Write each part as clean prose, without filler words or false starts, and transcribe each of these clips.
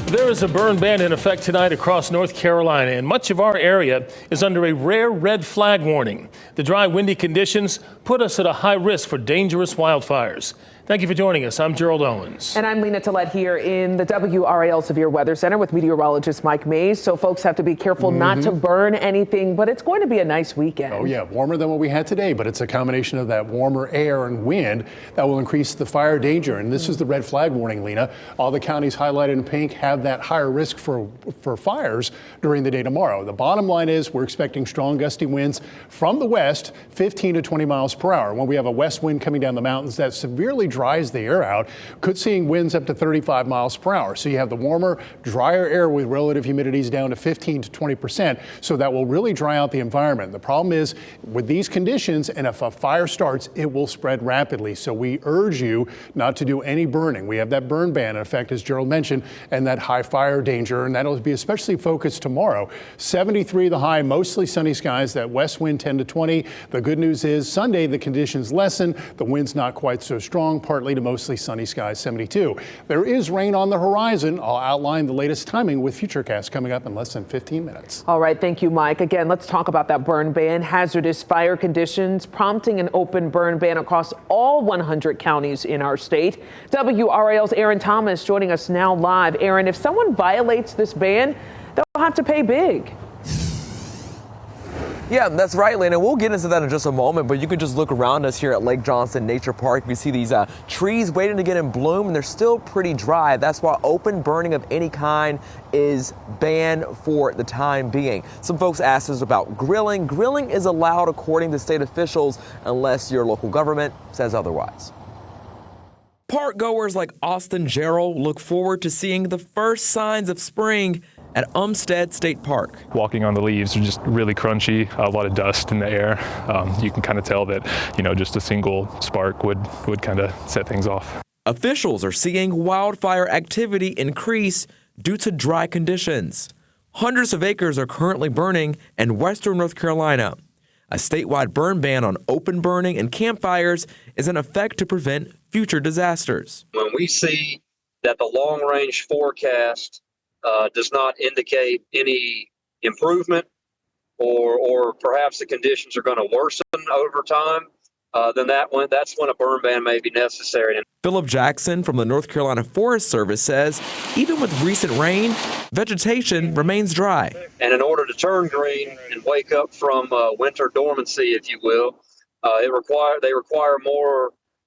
There is a burn ban in effect tonight across North Carolina, and much of our area is under a rare red flag warning. The dry, windy conditions put us at a high risk for dangerous wildfires. Thank you for joining us. I'm Gerald Owens. And I'm Lena Tillett here in the WRAL Severe Weather Center with meteorologist Mike Mays. So folks have to be careful not to burn anything, but it's going to be a nice weekend. Oh yeah, warmer than what we had today, but it's a combination of that warmer air and wind that will increase the fire danger. And this is the red flag warning, Lena. All the counties highlighted in pink have that higher risk for fires during the day tomorrow. The bottom line is we're expecting strong gusty winds from the west, 15 to 20 miles per hour. When we have a west wind coming down the mountains that severely dries the air out, could see winds up to 35 miles per hour. So you have the warmer, drier air with relative humidities down to 15 to 20%. So that will really dry out the environment. The problem is with these conditions, and if a fire starts, it will spread rapidly. So we urge you not to do any burning. We have that burn ban in effect, as Gerald mentioned, and that high fire danger, and that'll be especially focused tomorrow. 73 the high, mostly sunny skies, that west wind 10 to 20. The good news is Sunday the conditions lessen. The wind's not quite so strong, partly to mostly sunny skies, 72. There is rain on the horizon. I'll outline the latest timing with Futurecast coming up in less than 15 minutes. All right, thank you, Mike. Again, let's talk about that burn ban. Hazardous fire conditions prompting an open burn ban across all 100 counties in our state. WRAL's Aaron Thomas joining us now live. Aaron, if someone violates this ban, they'll have to pay big. Yeah, that's right, Lena. We'll get into that in just a moment, but you can just look around us here at Lake Johnson Nature Park. We see these trees waiting to get in bloom, and they're still pretty dry. That's why open burning of any kind is banned for the time being. Some folks asked us about grilling. Grilling is allowed according to state officials unless your local government says otherwise. Park goers like Austin Gerald look forward to seeing the first signs of spring at Umstead State Park. Walking on the leaves are just really crunchy, a lot of dust in the air. You can kind of tell that, just a single spark would kind of set things off. Officials are seeing wildfire activity increase due to dry conditions. Hundreds of acres are currently burning in western North Carolina. A statewide burn ban on open burning and campfires is in effect to prevent future disasters. When we see that the long-range forecast does not indicate any improvement or perhaps the conditions are going to worsen over time, then that's when a burn ban may be necessary. Philip Jackson from the North Carolina Forest Service says even with recent rain, vegetation remains dry. And in order to turn green and wake up from winter dormancy, if you will, they require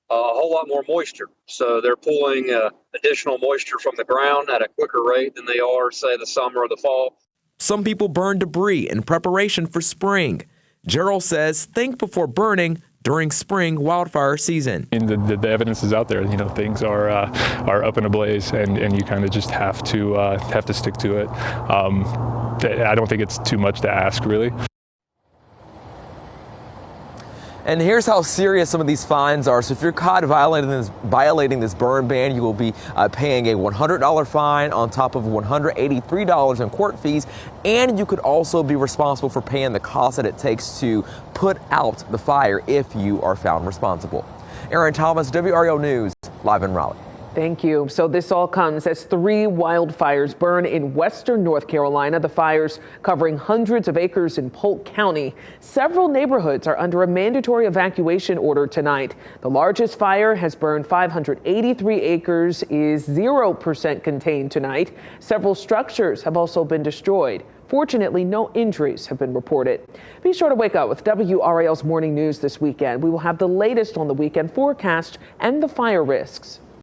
a whole lot more moisture. So they're pulling additional moisture from the ground at a quicker rate than they are, say, the summer or the fall. Some people burn debris in preparation for spring. Gerald says think before burning during spring wildfire season. And the evidence is out there. Things are up in a blaze, and you kind of just have to stick to it. I don't think it's too much to ask, really. And here's how serious some of these fines are. So if you're caught violating this burn ban, you will be paying a $100 fine on top of $183 in court fees. And you could also be responsible for paying the cost that it takes to put out the fire if you are found responsible. Aaron Thomas, WRAL News, live in Raleigh. Thank you. So this all comes as 3 wildfires burn in western North Carolina. The fires covering hundreds of acres in Polk County. Several neighborhoods are under a mandatory evacuation order tonight. The largest fire has burned 583 acres, is 0% contained tonight. Several structures have also been destroyed. Fortunately, no injuries have been reported. Be sure to wake up with WRAL's Morning News this weekend. We will have the latest on the weekend forecast and the fire risks.